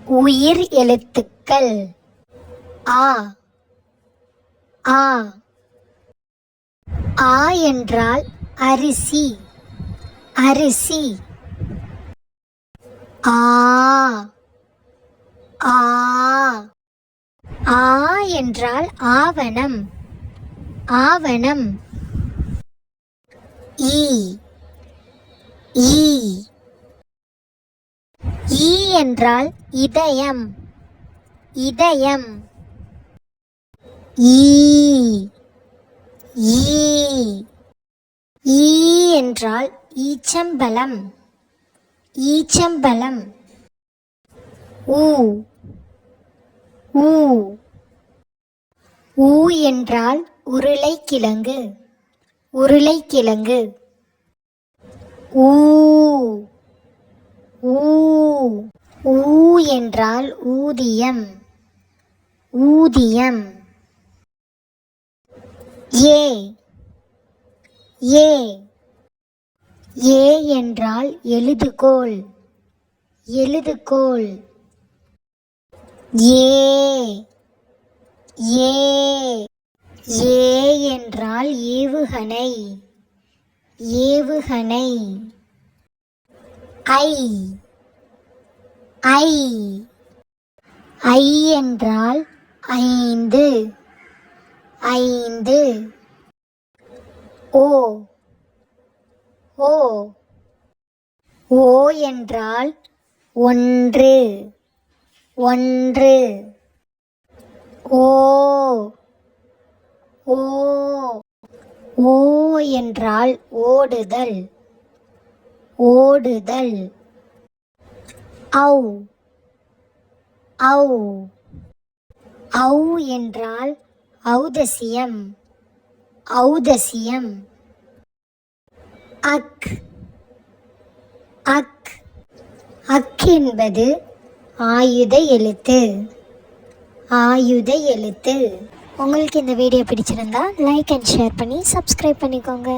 உயிர் எழுத்துக்கள் ஆ ஆ. ஆ என்றால் அரிசி அரிசி. ஆ ஆ. ஆ என்றால் ஆவணம் ஆவணம். ஈ ஈ. ஈ என்றால் இதயம் இதயம். ஈ ஈ. ஈ என்றால் ஈச்சம்பழம் ஈச்சம்பழம். ஊ ஊ. ஊ என்றால் உருளைக்கிழங்கு உருளைக்கிழங்கு. ஊ ஊ. ஊ என்றால் ஊதியம் ஊதியம். ஏ ஏ. ஏ என்றால் எழுதுகோல் எழுதுகோல். ஏ ஏ. ஏ என்றால் ஏவுகணை ஏவுகணை. ஐ ஐ. ஐ என்றால் ஐந்து ஐந்து. ஓ ஓ. ஓ என்றால் ஒன்று ஒன்று. ஓ ஓ. ஓ என்றால் ஓடுதல் ஓடுதல். ஔ ஔ. ஔ என்றால் ஔதசியம் ஔதசியம். அக் அக். அக் என்பது ஆயுத எழுத்து ஆயுத எழுத்து. உங்களுக்கு இந்த வீடியோ பிடிச்சிருந்தா லைக் அண்ட் ஷேர் பண்ணி சப்ஸ்கிரைப் பண்ணிக்கோங்க.